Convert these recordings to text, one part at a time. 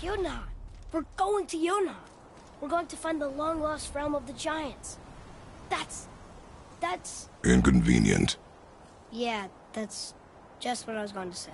Yunnan! We're going to Yunnan! We're going to find the long-lost realm of the giants. That's... Inconvenient. Yeah, that's just what I was going to say.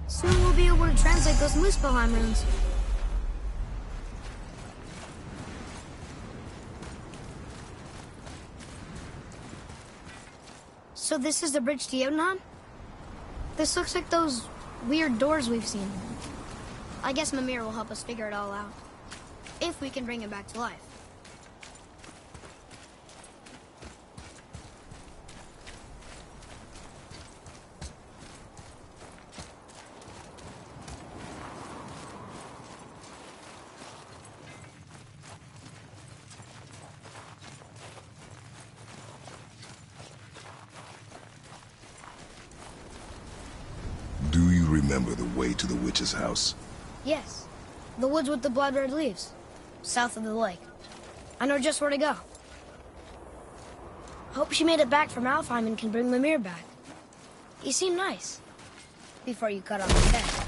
Soon we'll be able to translate those Muspelheim runes. So this is the bridge to Jotunheim? This looks like those weird doors we've seen. I guess Mimir will help us figure it all out. If we can bring him back to life. Do you remember the way to the witch's house? Yes. The woods with the blood-red leaves. South of the lake. I know just where to go. Hope she made it back from Alfheim and can bring Mimir back. He seemed nice. Before you cut off his head.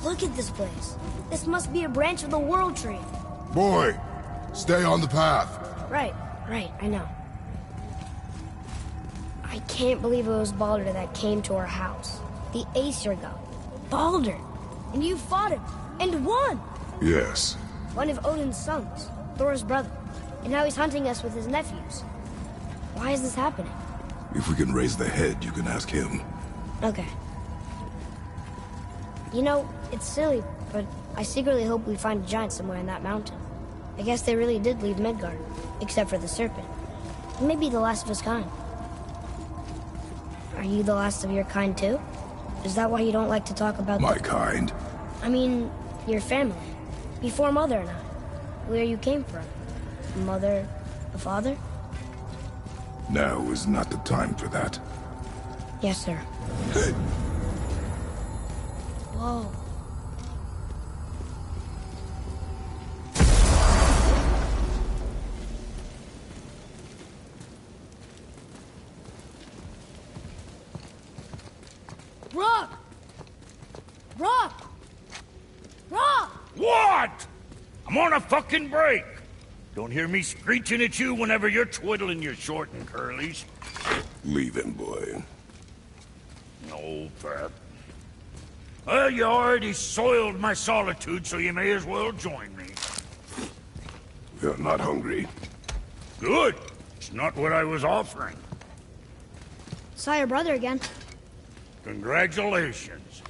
Look at this place. This must be a branch of the World Tree. Boy, stay on the path. Right, I know. I can't believe it was Baldur that came to our house. The Aesir god. Baldur! And you fought him, and won! Yes. One of Odin's sons, Thor's brother. And now he's hunting us with his nephews. Why is this happening? If we can raise the head, you can ask him. Okay. You know, it's silly, but I secretly hope we find a giant somewhere in that mountain. I guess they really did leave Midgard, except for the serpent. He may be the last of his kind. Are you the last of your kind, too? Is that why you don't like to talk about my kind? I mean, your family. Before Mother and I. Where you came from. Mother, a father? Now is not the time for that. Yes, sir. Whoa. Rock! Rock! Rock! What? I'm on a fucking break. Don't hear me screeching at you whenever you're twiddling your short and curlies. Leave him, boy. No, Pep. Well, you already soiled my solitude, so you may as well join me. You're not hungry. Good. It's not what I was offering. Saw your brother again. Congratulations.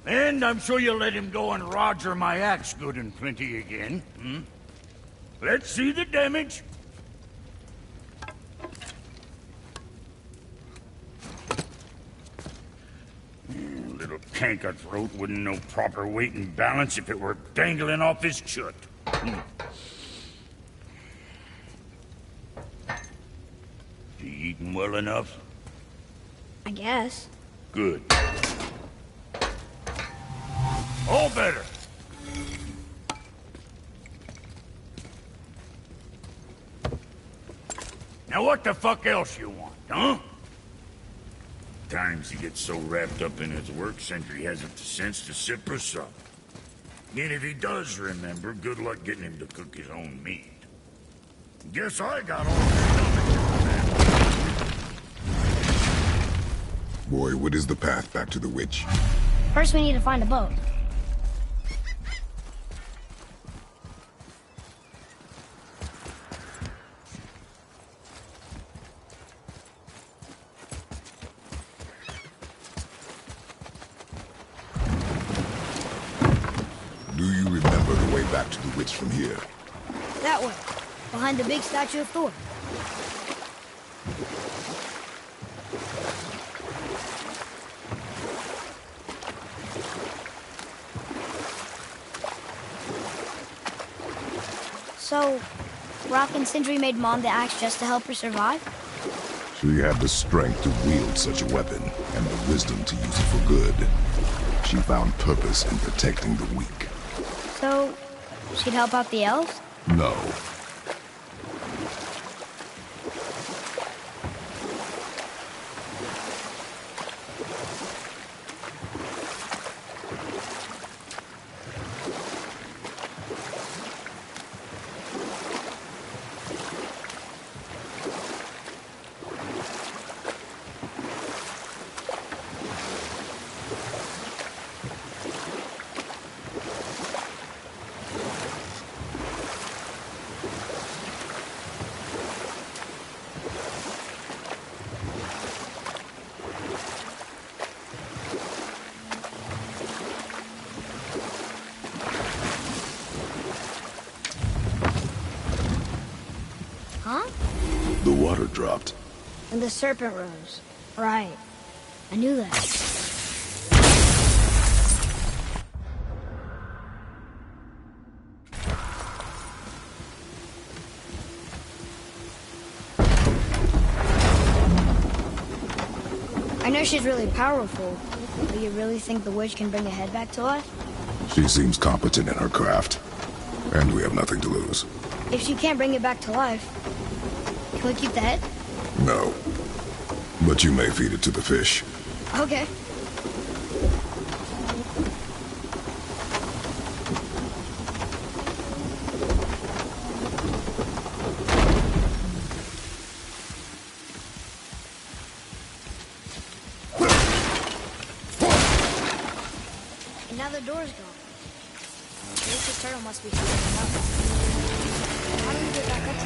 And I'm sure you'll let him go and roger my axe good and plenty again. Let's see the damage. Little canker throat wouldn't know proper weight and balance if it were dangling off his chut. You eating well enough? I guess. Good. All better. Now what the fuck else you want, huh? Times he gets so wrapped up in his work, Sentry hasn't the sense to sip or sup. And if he does remember, good luck getting him to cook his own meat. Guess I got all the Boy, what is the path back to the witch? First, we need to find a boat. Do you remember the way back to the witch from here? That way, behind the big statue of Thor. So, Rock and Sindri made Mom the axe just to help her survive? She had the strength to wield such a weapon, and the wisdom to use it for good. She found purpose in protecting the weak. So, she'd help out the elves? No. Huh? The water dropped. And the serpent rose. Right. I knew that. I know she's really powerful, but you really think the witch can bring a head back to life? She seems competent in her craft, and we have nothing to lose. If she can't bring it back to life, can we keep the head? No. But you may feed it to the fish. Okay. And now the door's gone. The turtle must be feeling up. How do we get back up to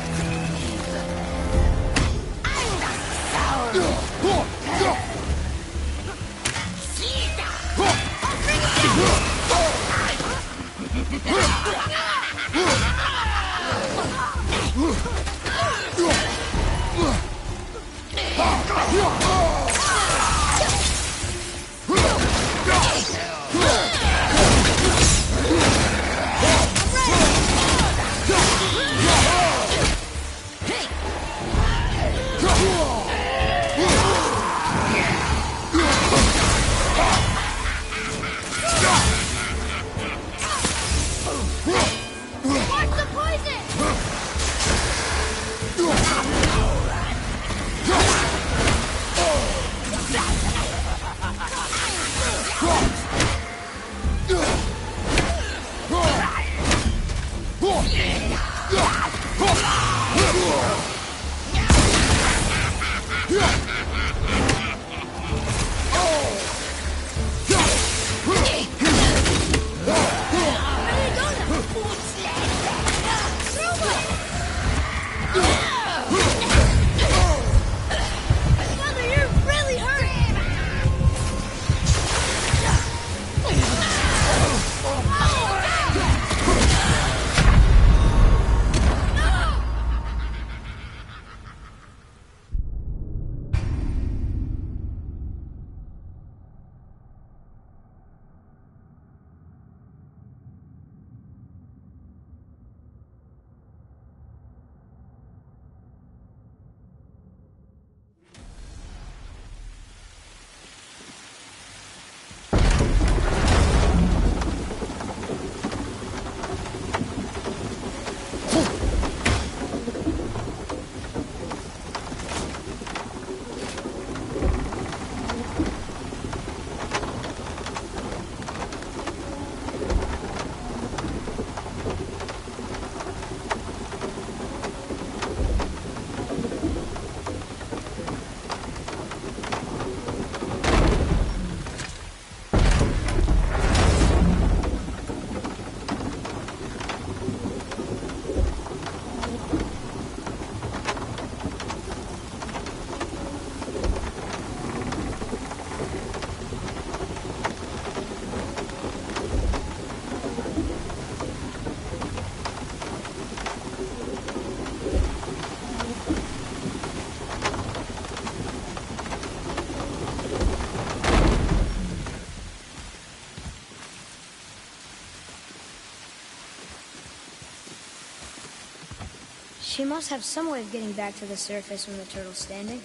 She must have some way of getting back to the surface when the turtle's standing.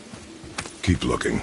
Keep looking.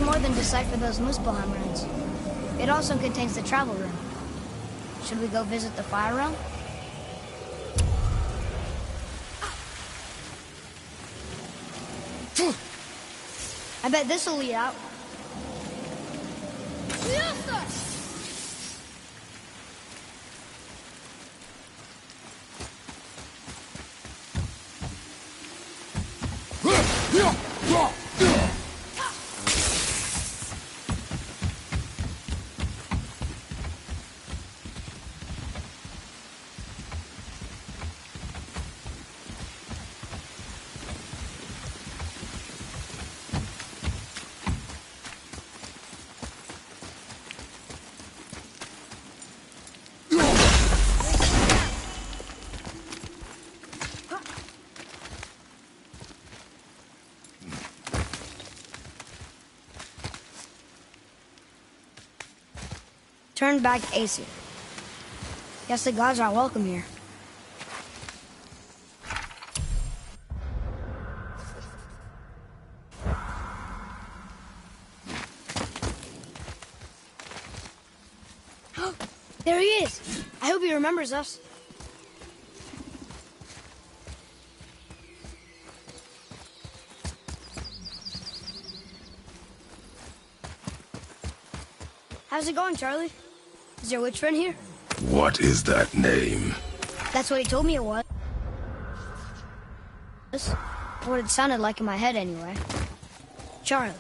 More than decipher those Muspelheim runes. It also contains the travel room. Should we go visit the fire realm? I bet this'll lead out. Turn back AC. Guess the gods are welcome here. There he is! I hope he remembers us. How's it going, Charlie? Is your witch friend here? What is that name? That's what he told me it was. What it sounded like in my head, anyway. Charlie.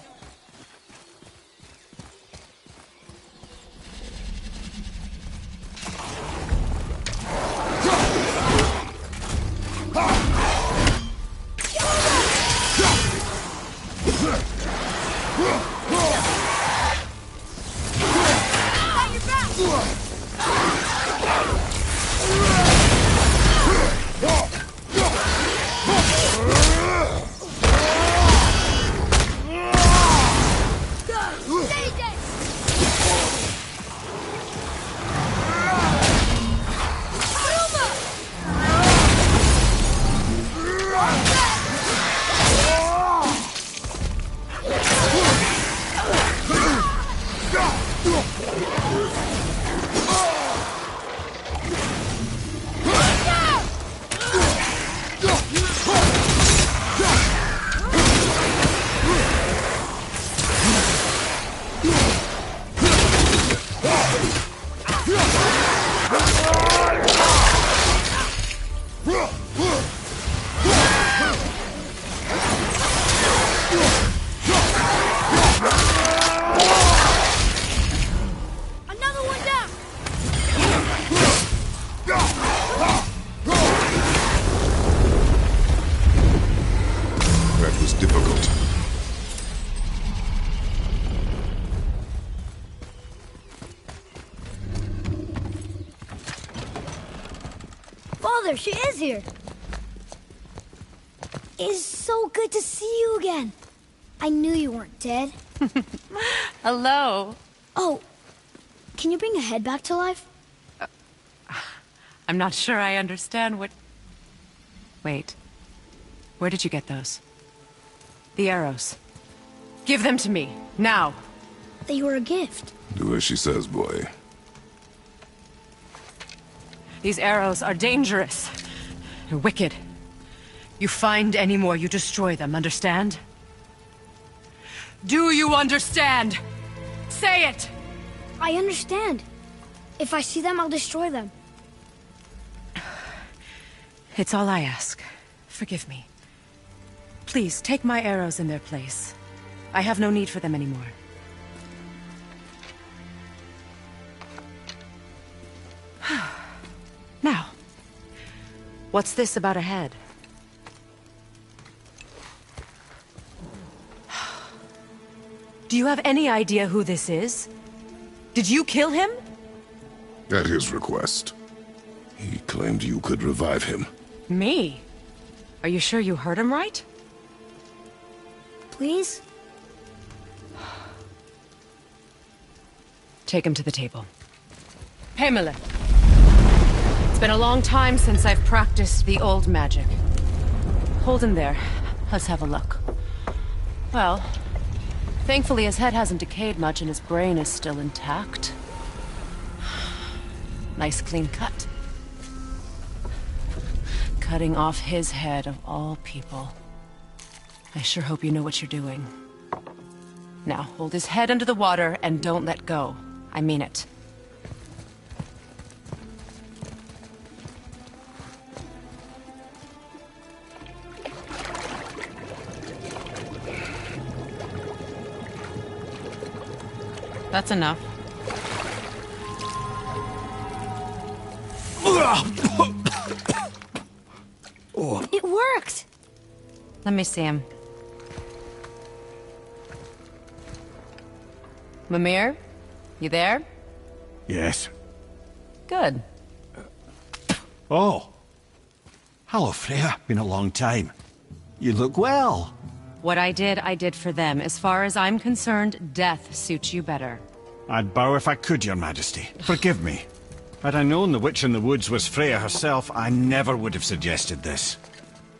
Mother, she is here. It's so good to see you again. I knew you weren't dead. Hello. Oh, can you bring a head back to life? I'm not sure I understand what... Wait. Where did you get those? The arrows. Give them to me, now. They were a gift. Do as she says, boy. These arrows are dangerous. They're wicked. You find any more, you destroy them, understand? Do you understand? Say it! I understand. If I see them, I'll destroy them. It's all I ask. Forgive me. Please, take my arrows in their place. I have no need for them anymore. Now, what's this about a head? Do you have any idea who this is? Did you kill him? At his request. He claimed you could revive him. Me? Are you sure you heard him right? Please? Take him to the table. Pamela. It's been a long time since I've practiced the old magic. Hold him there. Let's have a look. Well, thankfully his head hasn't decayed much and his brain is still intact. Nice clean cut. Cutting off his head of all people. I sure hope you know what you're doing. Now, hold his head under the water and don't let go. I mean it. That's enough. It worked! Let me see him. Mimir? You there? Yes. Good. Oh. Hello, Freya. Been a long time. You look well. What I did for them. As far as I'm concerned, death suits you better. I'd bow if I could, Your Majesty. Forgive me. Had I known the witch in the woods was Freya herself, I never would have suggested this.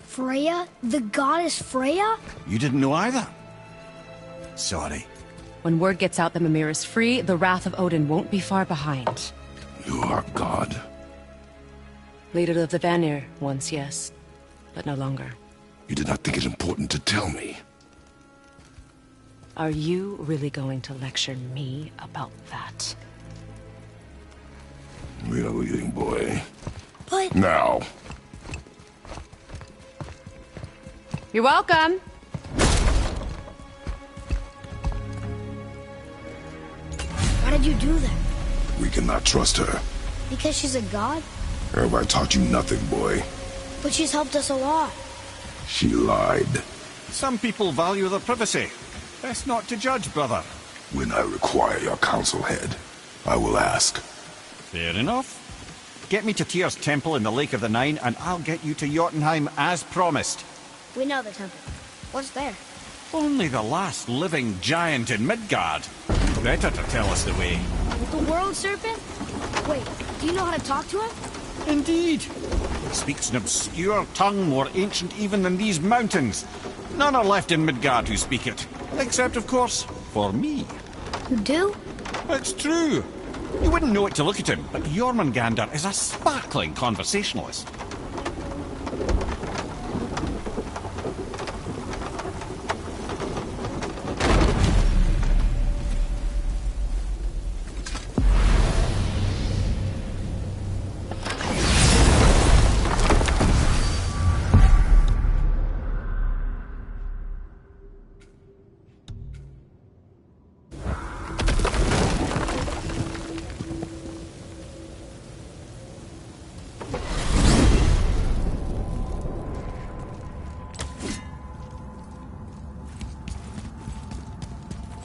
Freya? The goddess Freya? You didn't know either? Sorry. When word gets out that Mimir is free, the wrath of Odin won't be far behind. You are God. Leader of the Vanir, once yes, but no longer. You did not think it important to tell me. Are you really going to lecture me about that? We are leaving, boy. But... Now. You're welcome. Why did you do that? We cannot trust her. Because she's a god? Have I taught you nothing, boy? But she's helped us a lot. She lied. Some people value their privacy. Best not to judge, brother. When I require your council head, I will ask. Fair enough. Get me to Tyr's temple in the Lake of the Nine, and I'll get you to Jotunheim as promised. We know the temple. What's there? Only the last living giant in Midgard. Better to tell us the way. The world serpent? Wait, do you know how to talk to him? Indeed. He speaks an obscure tongue more ancient even than these mountains. None are left in Midgard who speak it. Except, of course, for me. You do? It's true. You wouldn't know it to look at him, but Jormungandr is a sparkling conversationalist.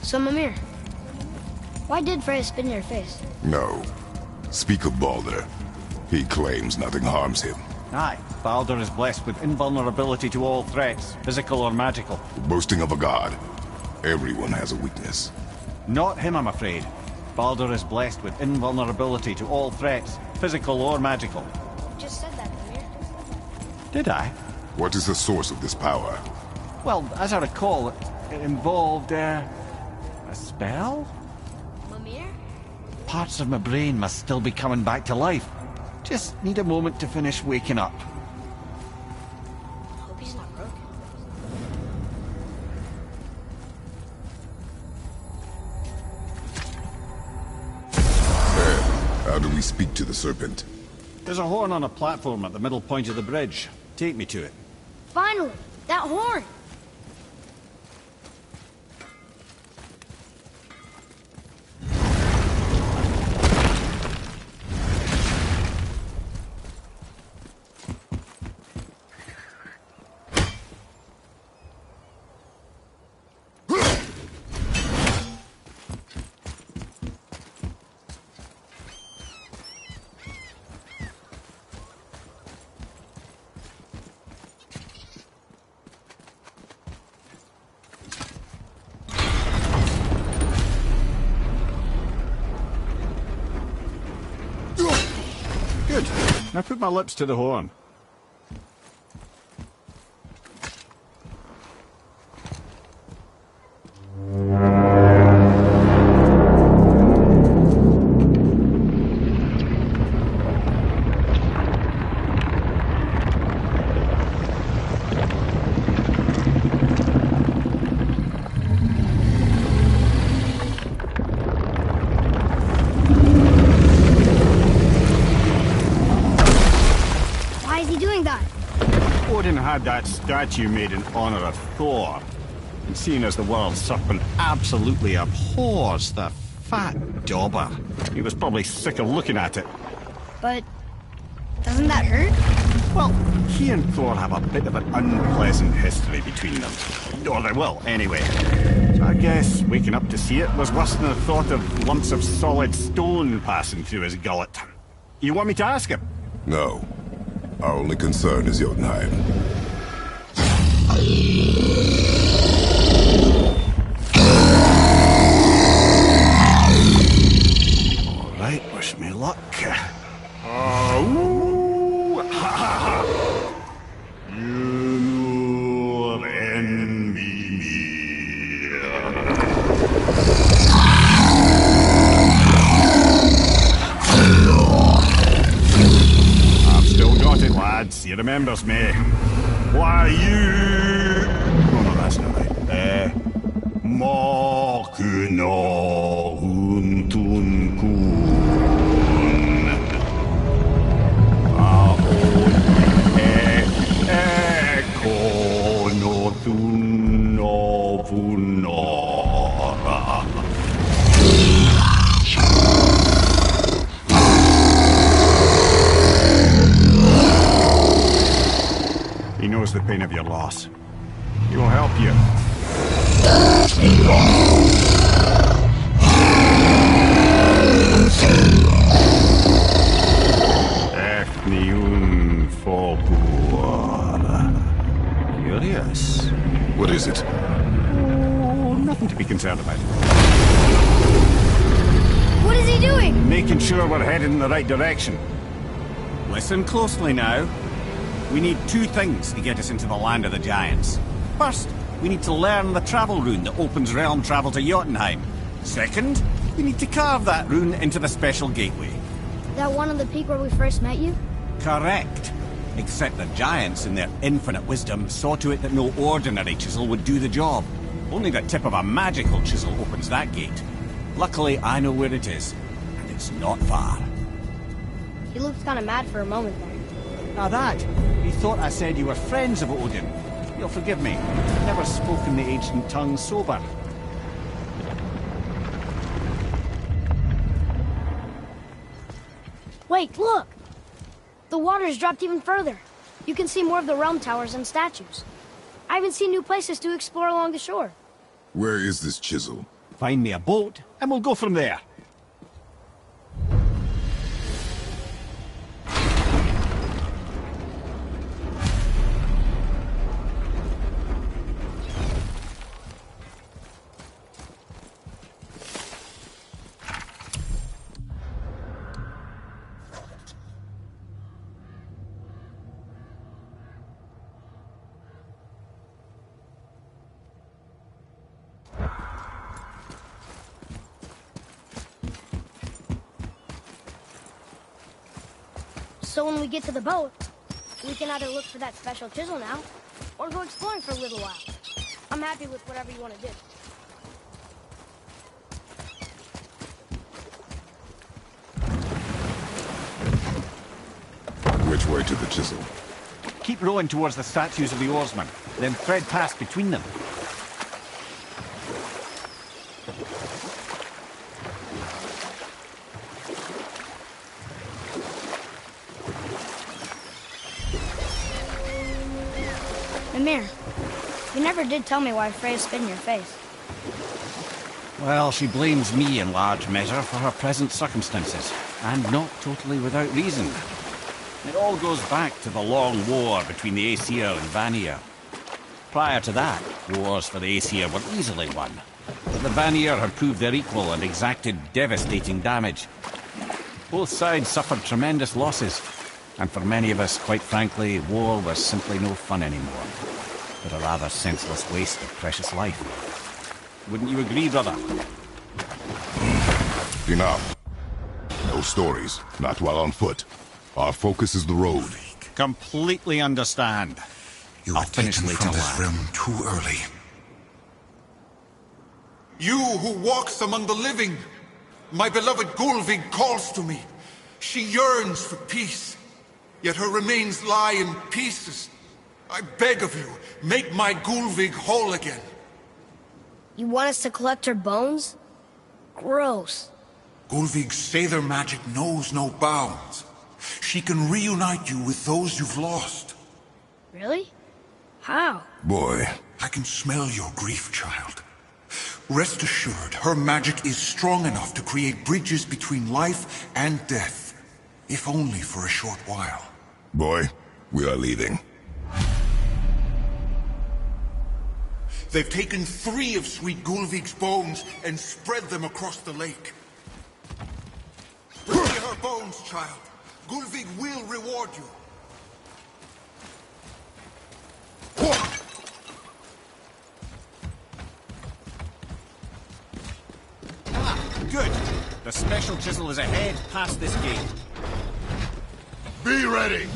So, Mimir, why did Freya spit in your face? No. Speak of Baldur. He claims nothing harms him. Aye, Baldur is blessed with invulnerability to all threats, physical or magical. Boasting of a god. Everyone has a weakness. Not him, I'm afraid. Baldur is blessed with invulnerability to all threats, physical or magical. You just said that, Mimir. Did I? What is the source of this power? Well, as I recall, it involved, a spell? Mimir? Parts of my brain must still be coming back to life. Just need a moment to finish waking up. Hope he's not broken. How do we speak to the serpent? There's a horn on a platform at the middle point of the bridge. Take me to it. Finally! That horn! Good. Now put my lips to the horn. Odin had that statue made in honor of Thor. And seeing as the world serpent absolutely abhors the fat dauber, he was probably sick of looking at it. But doesn't that hurt? Well, he and Thor have a bit of an unpleasant history between them. Or they will, anyway. So I guess waking up to see it was worse than the thought of lumps of solid stone passing through his gullet. You want me to ask him? No. Our only concern is Jotunheim. All right, wish me luck. You envy me. I've still got it, lads. He remembers me. Why, you... Oh, no, that's not right. Mokuno huntun kun. Eko no tuno punora. He knows the pain of your loss. He will help you. Efniun Folkuara. Curious. What is it? Oh, nothing to be concerned about. What is he doing? Making sure we're headed in the right direction. Listen closely now. We need two things to get us into the land of the giants. First, we need to learn the travel rune that opens realm travel to Jotunheim. Second, we need to carve that rune into the special gateway. That one on the peak where we first met you? Correct. Except the giants, in their infinite wisdom, saw to it that no ordinary chisel would do the job. Only the tip of a magical chisel opens that gate. Luckily, I know where it is, and it's not far. He looked kind of mad for a moment there. Now that, he thought I said you were friends of Odin. You'll forgive me. I've never spoken the ancient tongue sober. Wait, look! The water's dropped even further. You can see more of the realm towers and statues. I even see new places to explore along the shore. Where is this chisel? Find me a boat, and we'll go from there. So when we get to the boat, we can either look for that special chisel now, or go exploring for a little while. I'm happy with whatever you want to do. Which way to the chisel? Keep rowing towards the statues of the oarsmen, then thread past between them. Mimir, you never did tell me why Freya spit in your face. Well, she blames me in large measure for her present circumstances, and not totally without reason. It all goes back to the long war between the Aesir and Vanir. Prior to that, wars for the Aesir were easily won, but the Vanir had proved their equal and exacted devastating damage. Both sides suffered tremendous losses, and for many of us, quite frankly, war was simply no fun anymore, but a rather senseless waste of precious life. Wouldn't you agree, brother? Enough. No stories, not while on foot. Our focus is the road. Completely understand. You I'll were finish taken later, from this lad. realm too early. You who walks among the living, my beloved Gulvig calls to me. She yearns for peace, yet her remains lie in pieces. I beg of you, make my Gulvig whole again. You want us to collect her bones? Gross. Gulvig's Sather magic knows no bounds. She can reunite you with those you've lost. Really? How? Boy, I can smell your grief, child. Rest assured, her magic is strong enough to create bridges between life and death, if only for a short while. boy, we are leaving. They've taken 3 of Sweet Gulvig's bones and spread them across the lake. Bring me her bones, child. Gulvig will reward you. Good. The special chisel is ahead, past this gate. Be ready!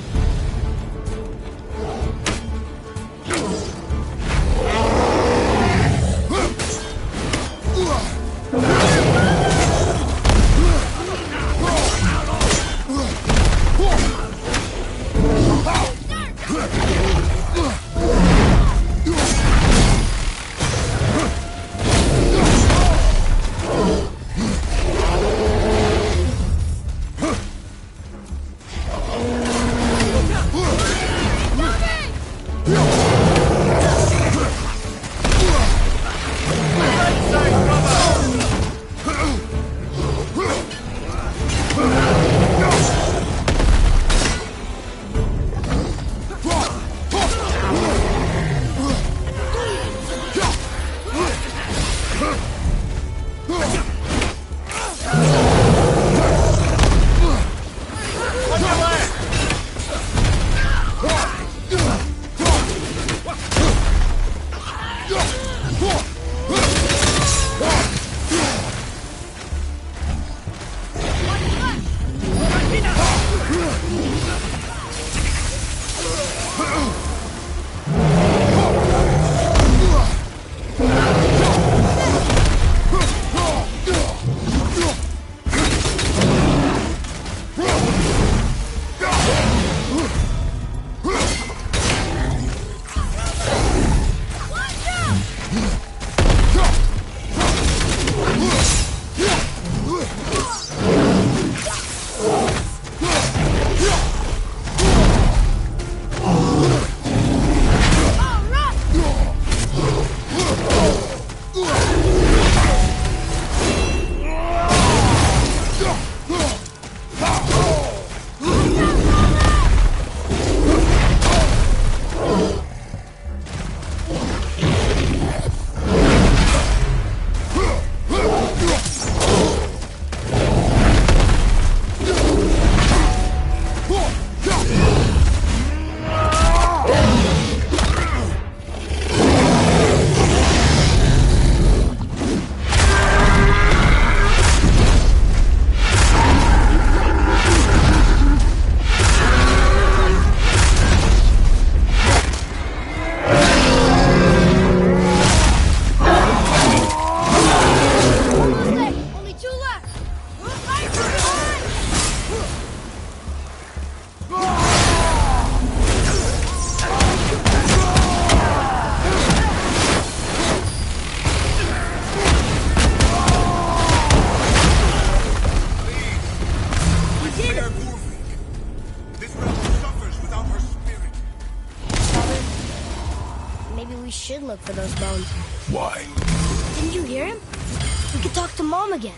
maybe we should look for those bones. Why? Didn't you hear him? We could talk to Mom again.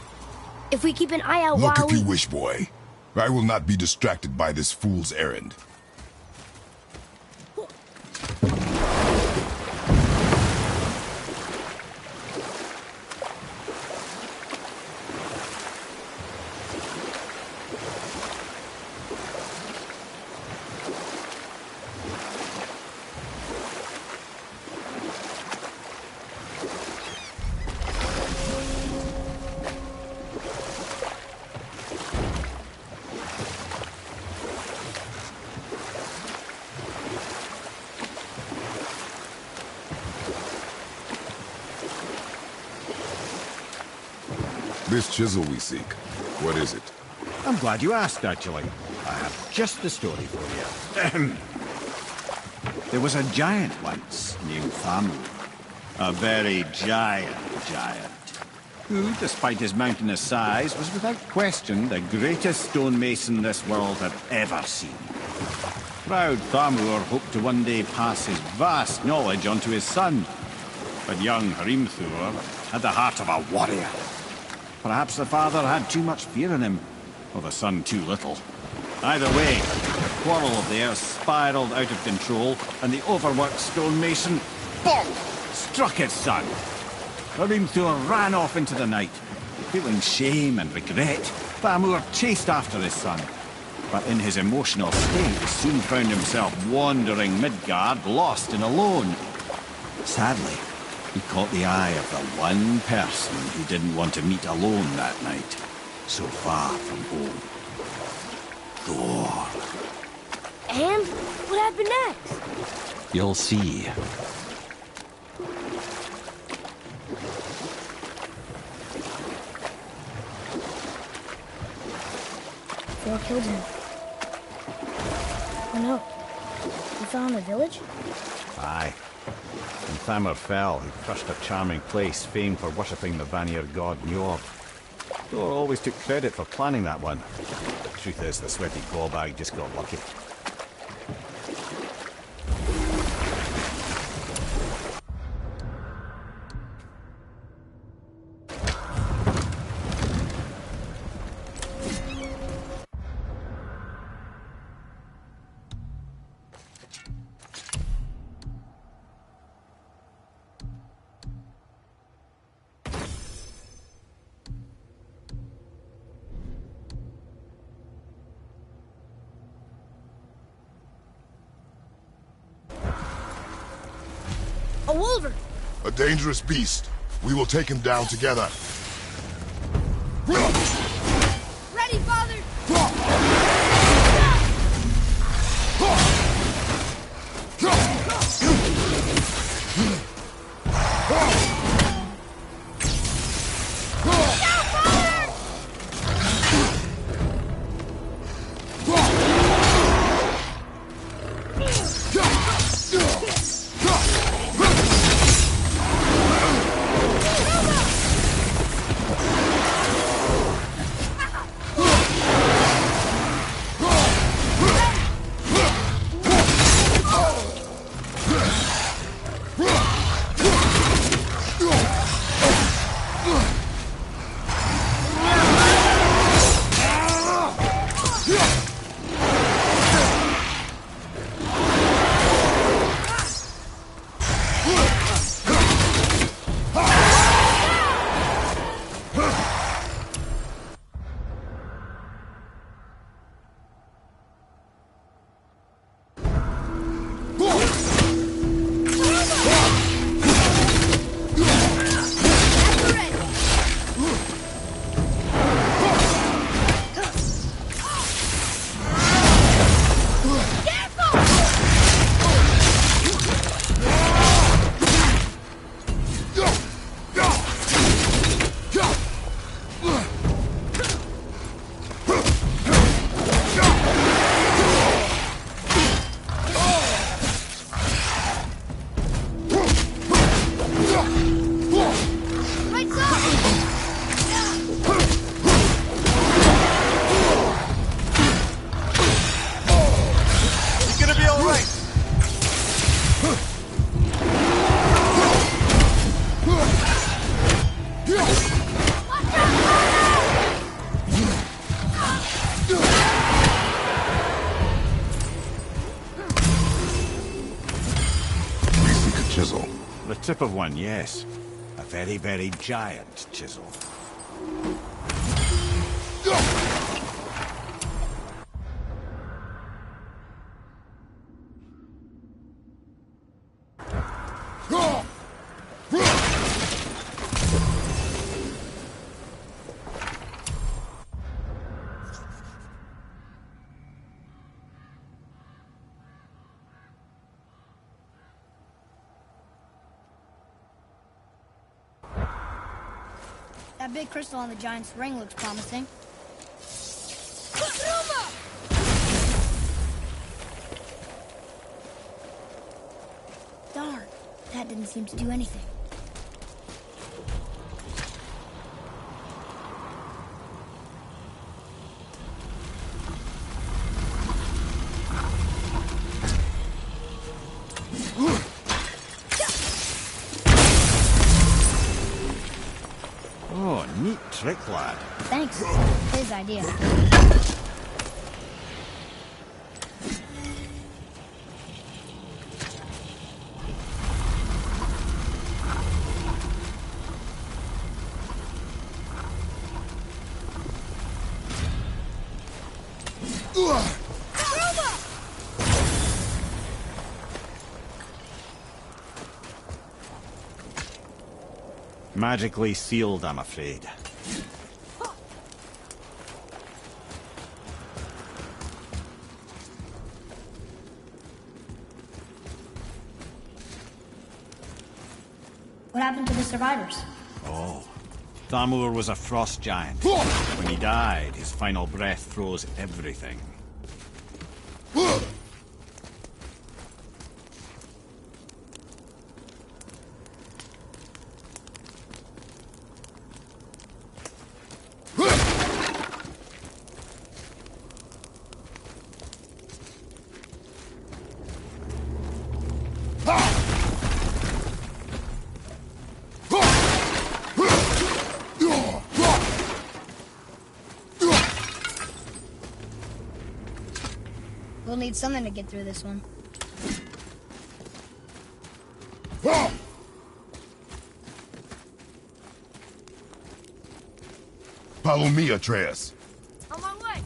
If we keep an eye out Look while if you wish, boy. I will not be distracted by this fool's errand. This chisel we seek, what is it? I'm glad you asked, actually. I have just the story for you. There was a giant once named Thamur. A very giant, who, despite his mountainous size, was without question the greatest stonemason this world had ever seen. Proud Thamur hoped to one day pass his vast knowledge on to his son. But young Hrimthur had the heart of a warrior. Perhaps the father had too much fear in him, or the son too little. Either way, the quarrel of theirs spiraled out of control, and the overworked stonemason, bonk, struck his son. Hrimthur ran off into the night. Feeling shame and regret, Thamur chased after his son. But in his emotional state, soon found himself wandering Midgard, lost and alone. Sadly, he caught the eye of the one person he didn't want to meet alone that night, so far from home. Thor. And what happened next? You'll see. Thor killed him. Oh no. We fell in the village? Aye. When Thamur fell, he crushed a charming place famed for worshipping the Vanir god Njord. Thor always took credit for planning that one. The truth is, the sweaty clawbag just got lucky. A wolver! A dangerous beast. We will take him down together. Ready, father! chisel. The tip of one, yes. A very, very giant chisel. That big crystal on the giant's ring looks promising. Darn, that didn't seem to do anything. Oh, neat trick, lad. Thanks. His idea. Magically sealed, I'm afraid. What happened to the survivors? Oh. Thamur was a frost giant. When he died, his final breath froze everything. We'll need something to get through this one. Follow me, Atreus. On my way!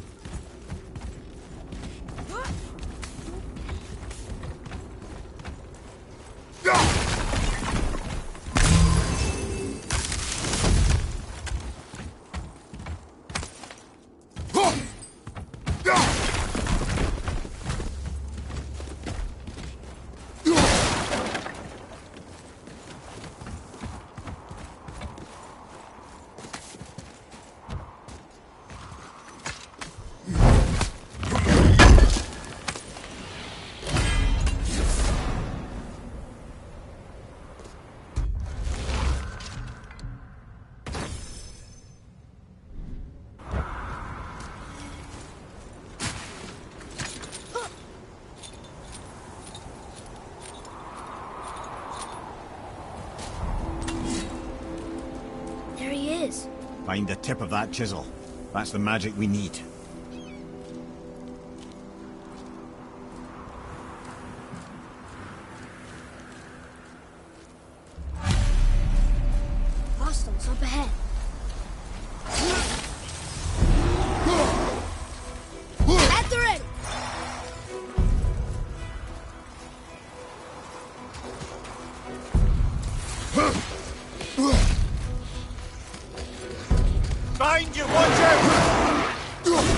There he is. Find the tip of that chisel. That's the magic we need. Hostiles up ahead. At the ready! Find you, watch out!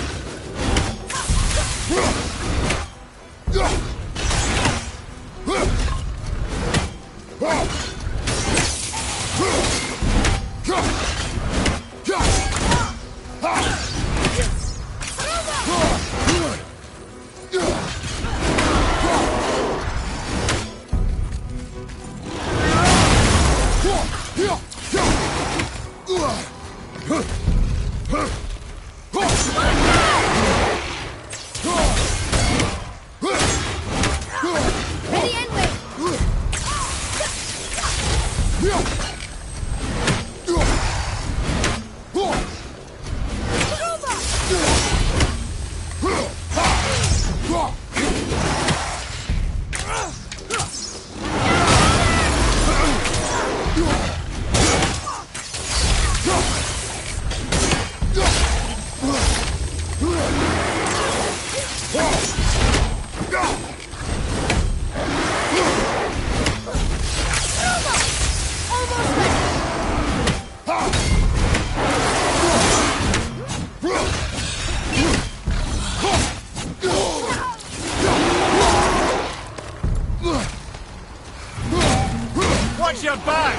Watch your back!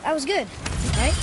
That was good, right?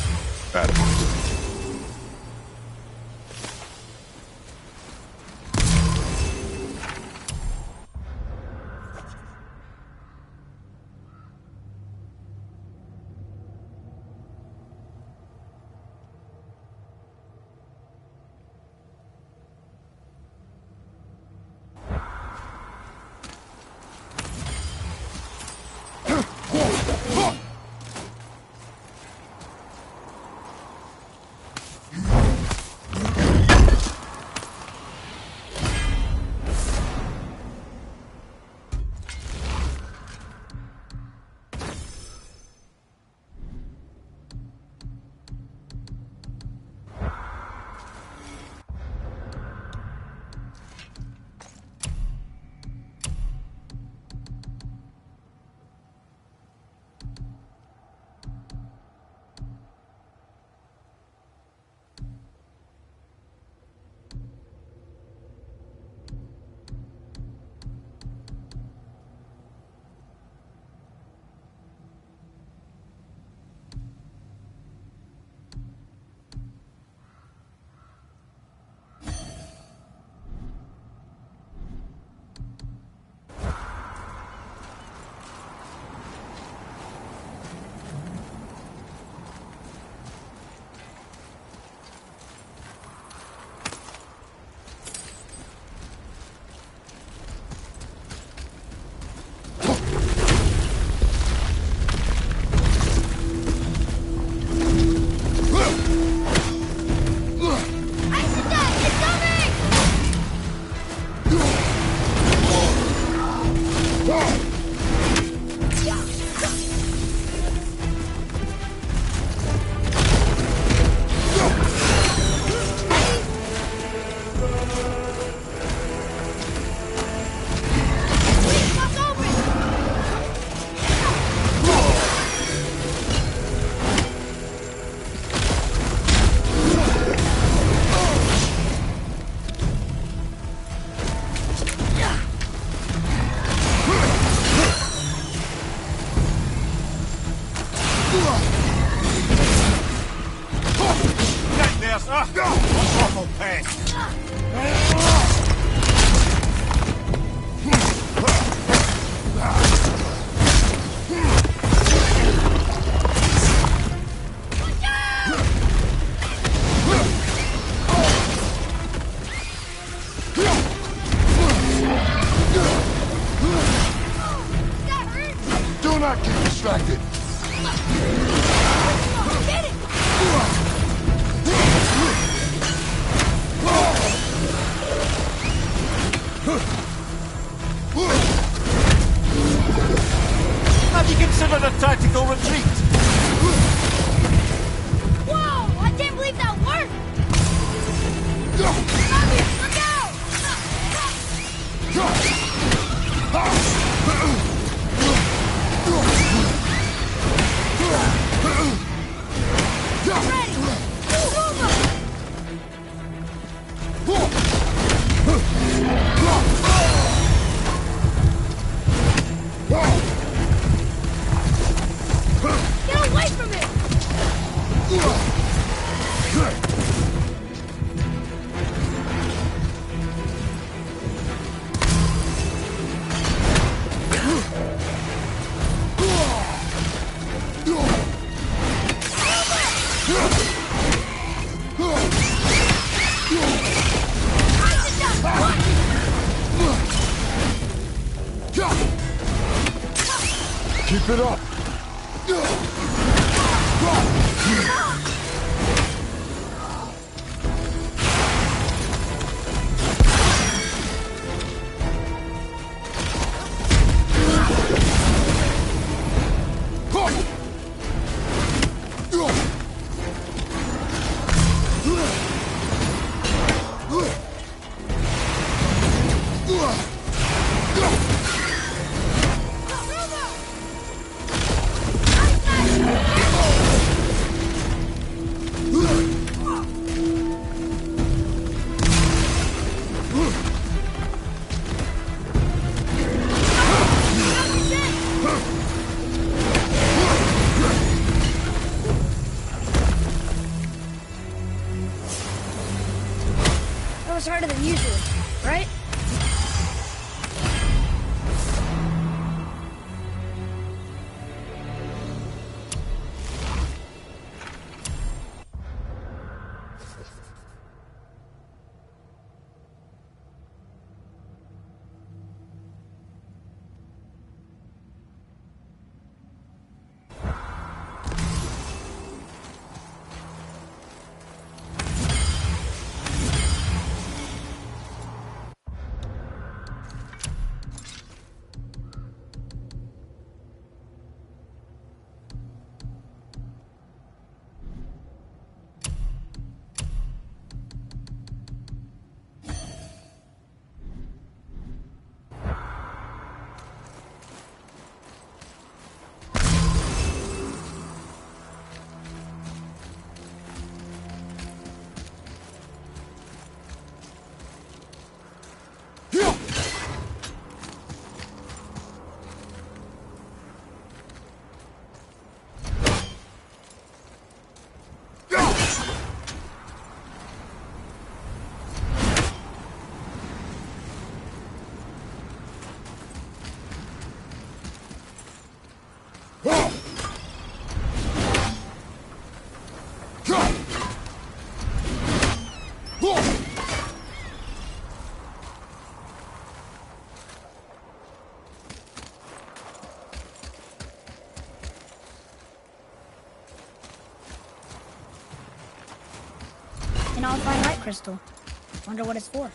Awful pest! Do not get distracted! Get it! Have you considered a tactical retreat? Whoa! I can't believe that worked! Obvious, look out! Ready! Get away from it! Keep it up! was harder than usual, right? An all-fine light crystal. Wonder what it's for.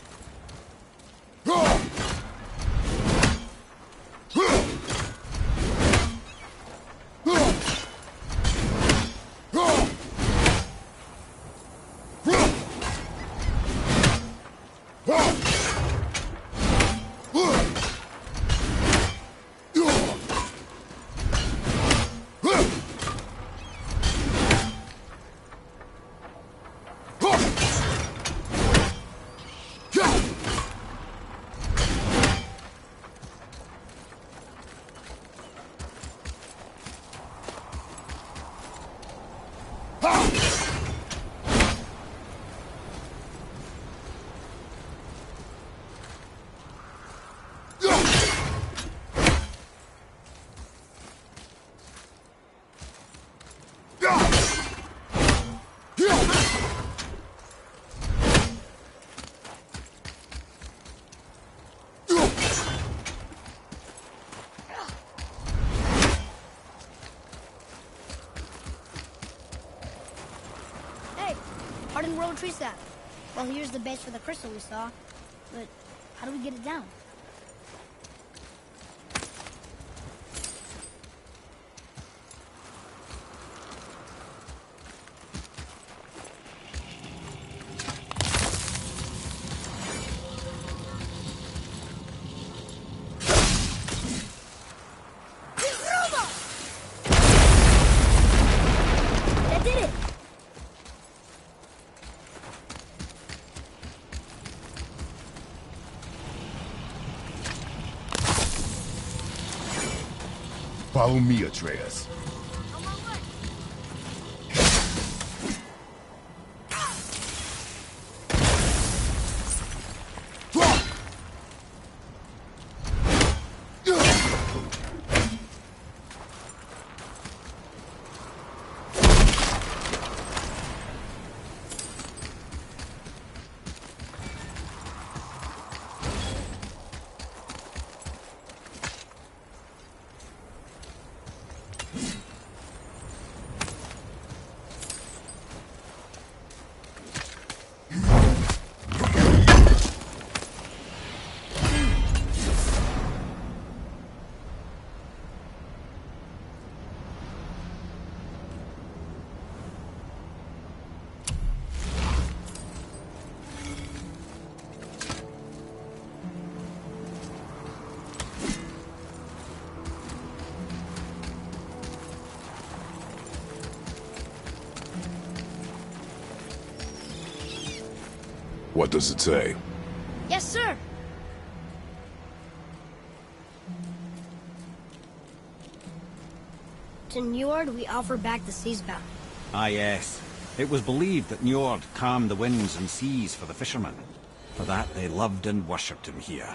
Hardened road tree sap. Well, here's the base for the crystal we saw. But how do we get it down? That did it! Follow me, Atreus. What does it say? Yes, sir. To Njord, we offer back the sea's bounty. Ah, yes. It was believed that Njord calmed the winds and seas for the fishermen. For that, they loved and worshipped him here.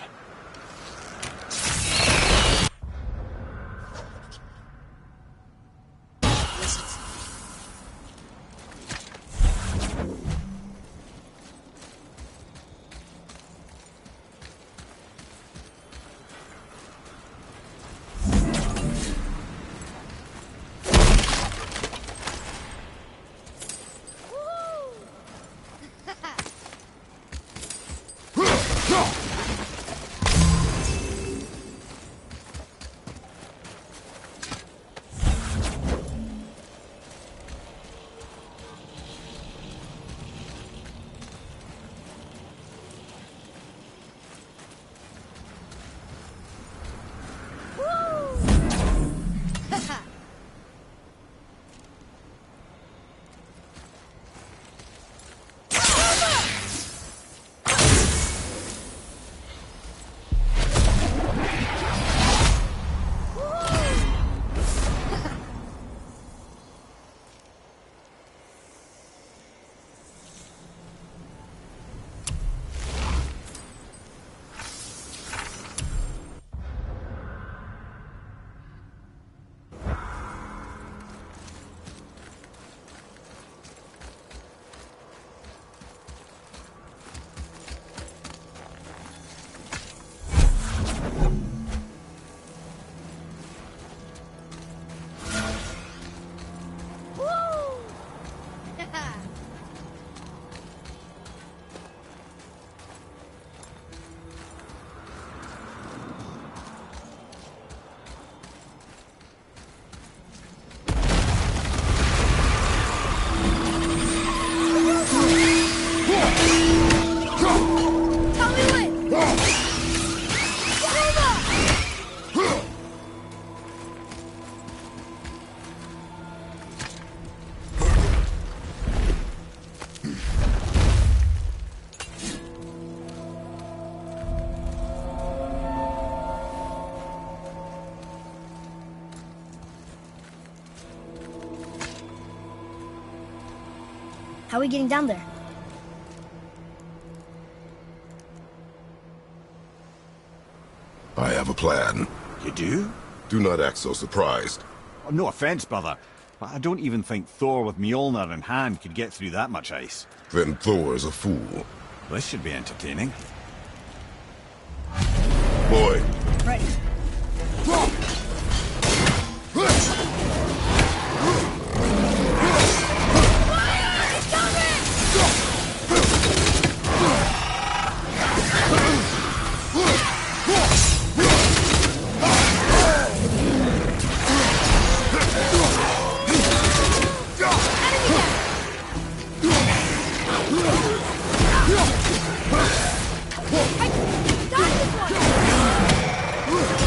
How are we getting down there? I have a plan. You do? Do not act so surprised. Oh, no offense, brother, but I don't even think Thor with Mjolnir in hand could get through that much ice. Then Thor is a fool. This should be entertaining. Boy. Ready. Got this one!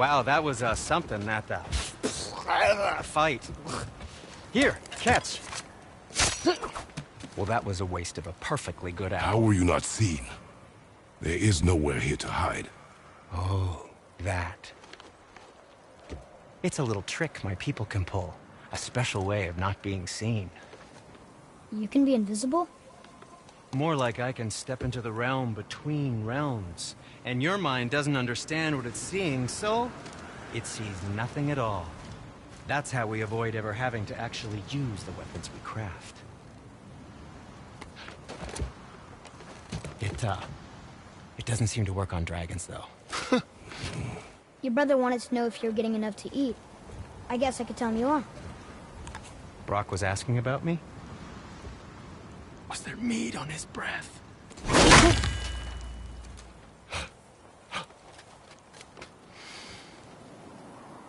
Wow, that was something at the fight. Here, catch. Well, that was a waste of a perfectly good hour. How were you not seen? There is nowhere here to hide. Oh, that. It's a little trick my people can pull. A special way of not being seen. You can be invisible? More like I can step into the realm between realms. And your mind doesn't understand what it's seeing, so it sees nothing at all. That's how we avoid ever having to actually use the weapons we craft. It doesn't seem to work on dragons, though. Your brother wanted to know if you're getting enough to eat. I guess I could tell him you are. Brock was asking about me? Was there meat on his breath?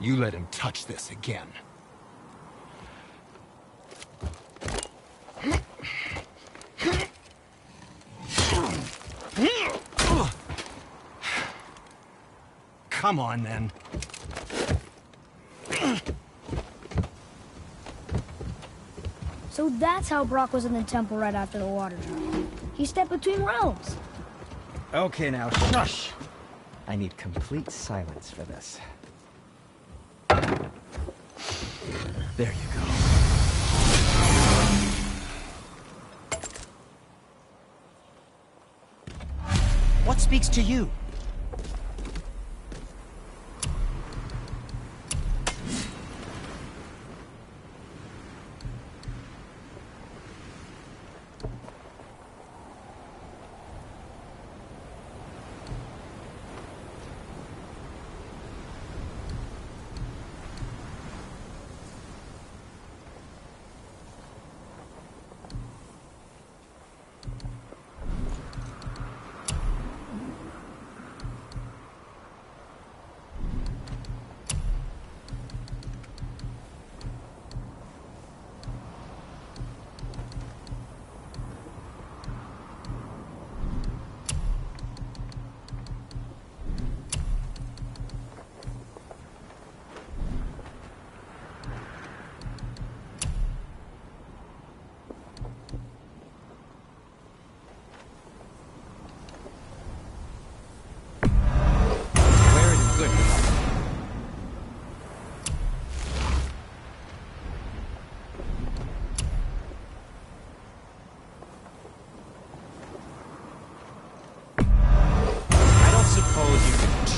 You let him touch this again. Come on, then. So that's how Brock was in the temple right after the water drop. He stepped between realms. Okay, now, shush! I need complete silence for this. There you go. What speaks to you?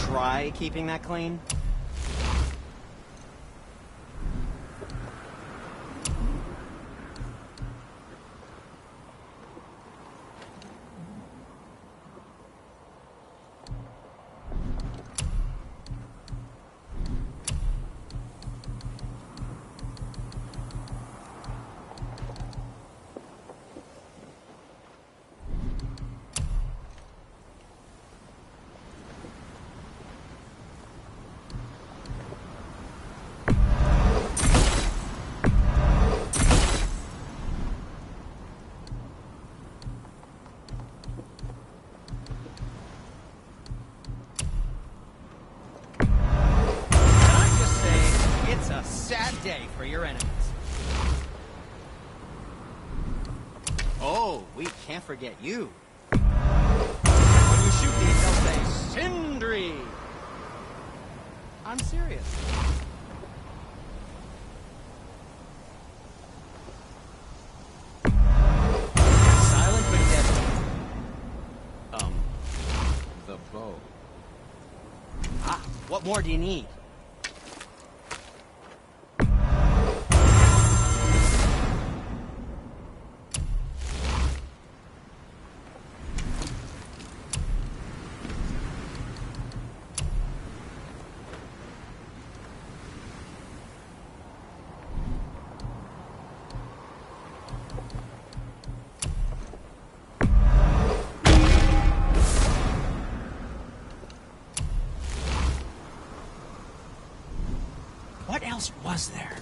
Try keeping that clean? Sad day for your enemies. Oh, we can't forget you. When you shoot these, they'll say, Sindri! I'm serious. Silent but deadly. The bow. Ah, what more do you need? What else was there?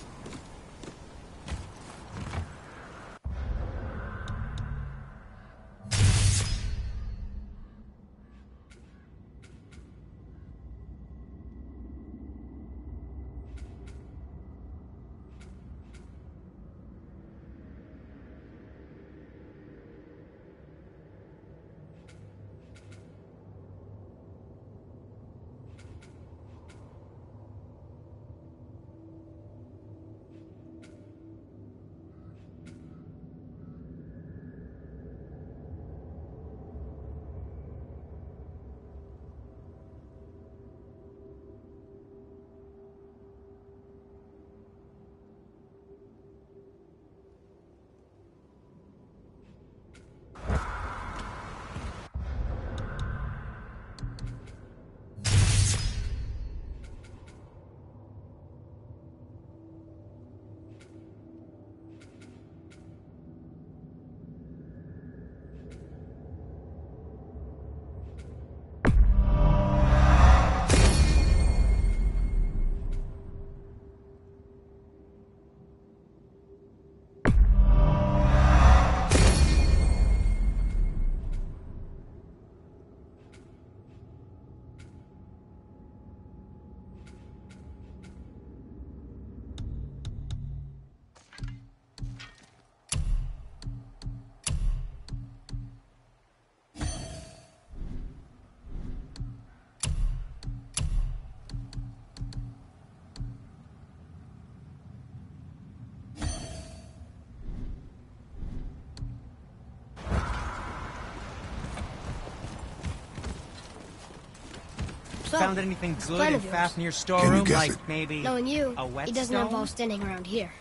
So, Found anything this good plan in of yours. Fafnir's Can you storeroom? guess Like it? maybe Knowing you, a whetstone? it doesn't involve standing around here.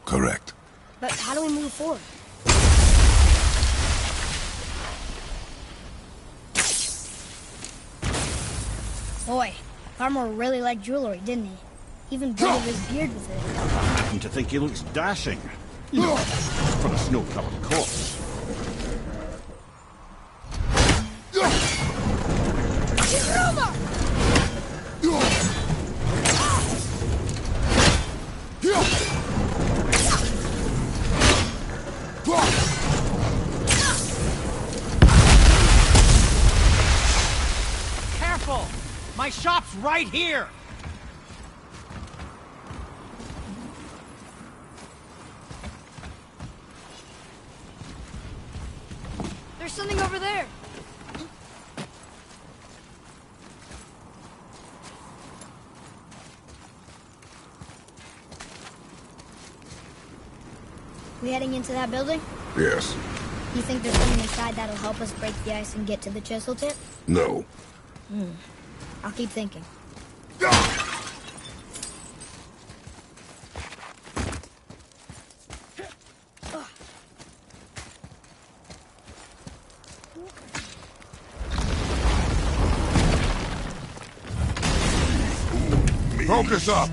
Correct. But how do we move forward? Boy, Farmer really liked jewelry, didn't he? Even braided his beard with it. I happen to think he looks dashing. You know, for a snow-covered corpse. Careful! My shop's right here! There's something over there. We heading into that building? Yes. You think there's something inside that'll help us break the ice and get to the chisel tip? No. I'll keep thinking. Focus up.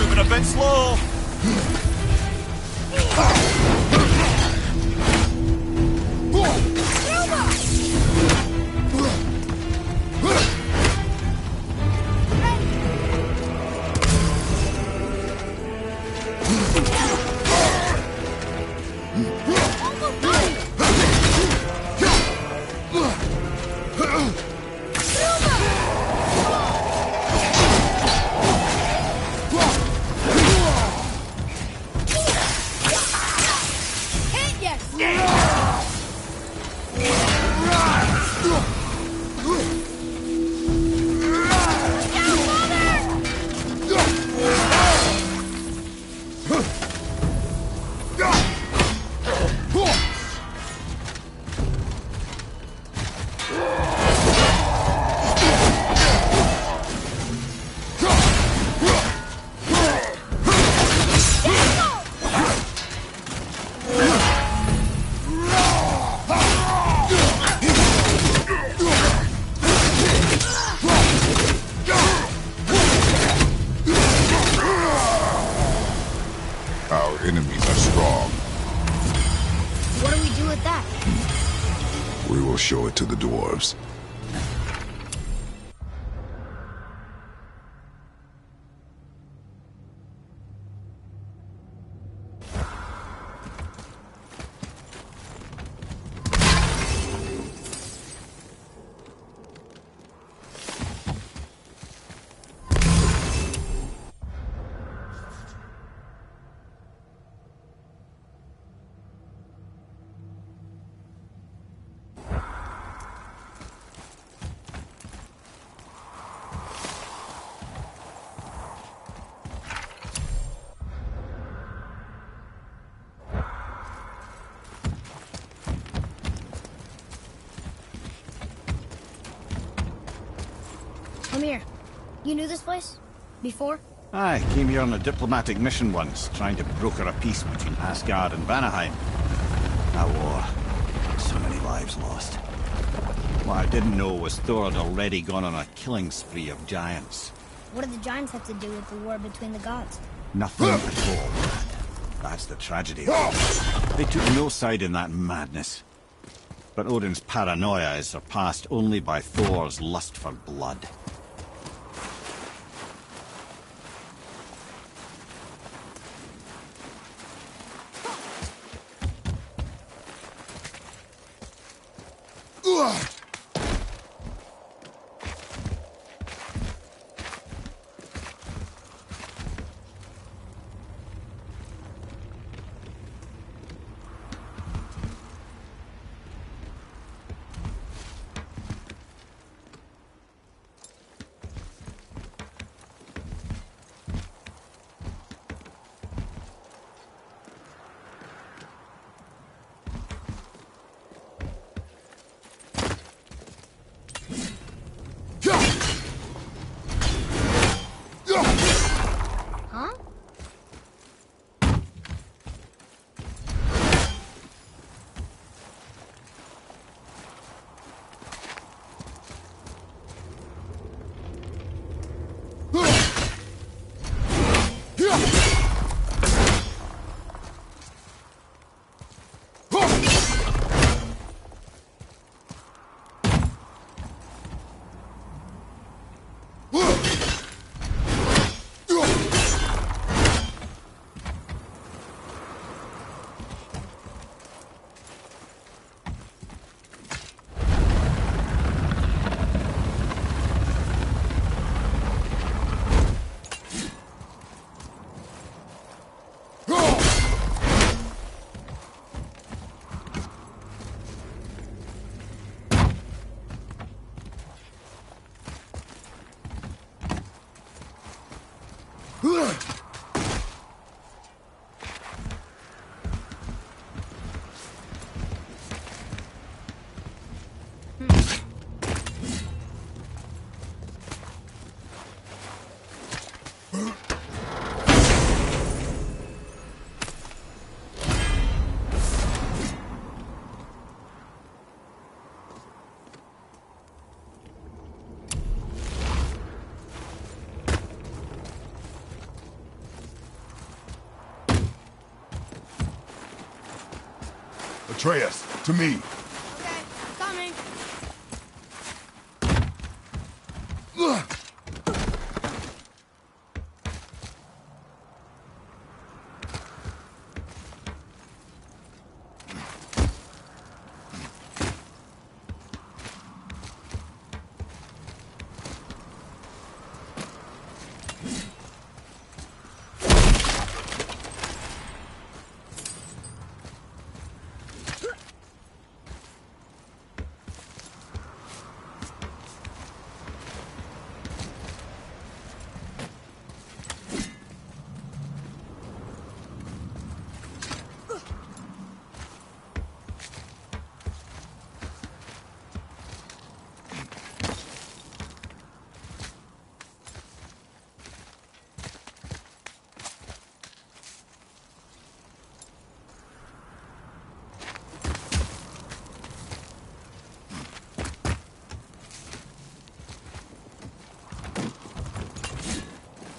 Moving a bit slow. Our enemies are strong. What do we do with that? We will show it to the dwarves. Come here. You knew this place? Before? I came here on a diplomatic mission once, trying to broker a peace between Asgard and Vanaheim. That war. So many lives lost. What I didn't know was Thor had already gone on a killing spree of giants. What did the giants have to do with the war between the gods? Nothing at all, lad. That's the tragedy of it. They took no side in that madness. But Odin's paranoia is surpassed only by Thor's lust for blood. Atreus, to me. Okay, coming.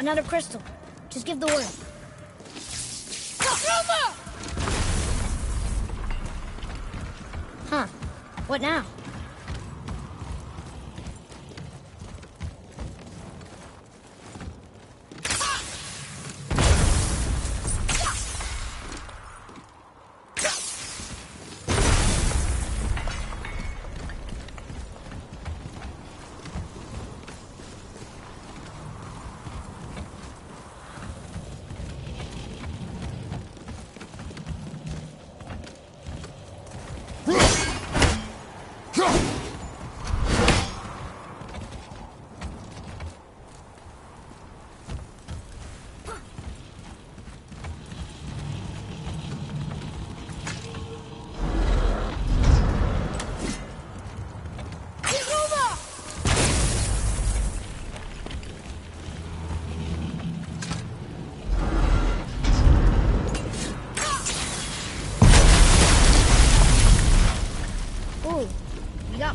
Another crystal. Just give the word. Huh. What now?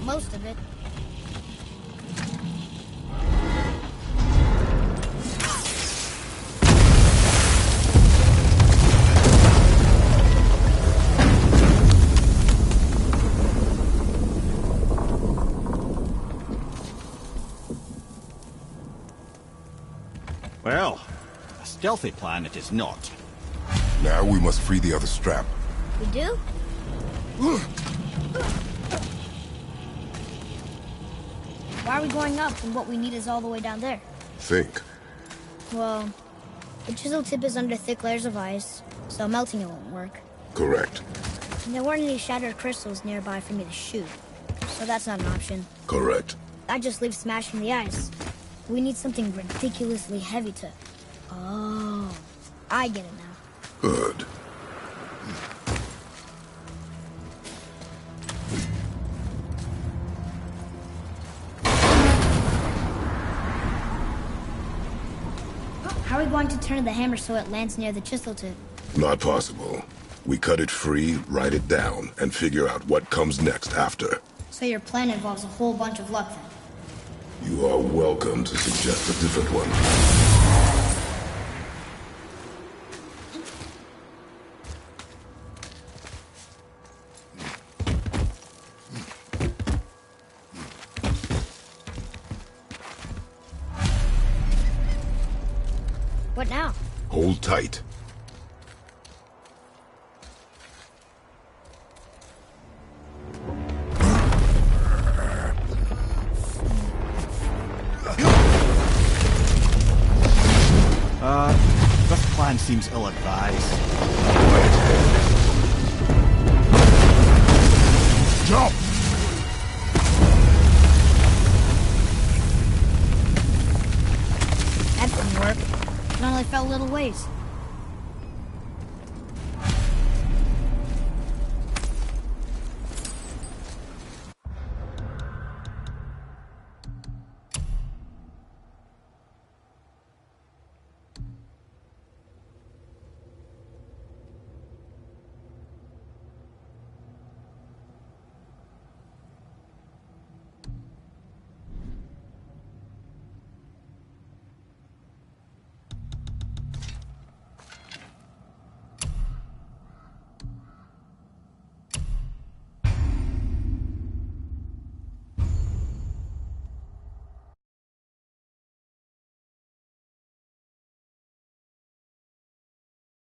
Most of it. Well, a stealthy plan it is not. Now we must free the other strap. We do? Why are we going up when what we need is all the way down there? Think. Well, the chisel tip is under thick layers of ice, so melting it won't work. Correct. And there weren't any shattered crystals nearby for me to shoot, so that's not an option. Correct. That just leaves smashing the ice. We need something ridiculously heavy to... Oh, I get it now. Good. How are we going to turn the hammer so it lands near the chisel tip? Not possible. We cut it free, write it down, and figure out what comes next after. So your plan involves a whole bunch of luck then? You are welcome to suggest a different one. What now? Hold tight. This plan seems ill-advised.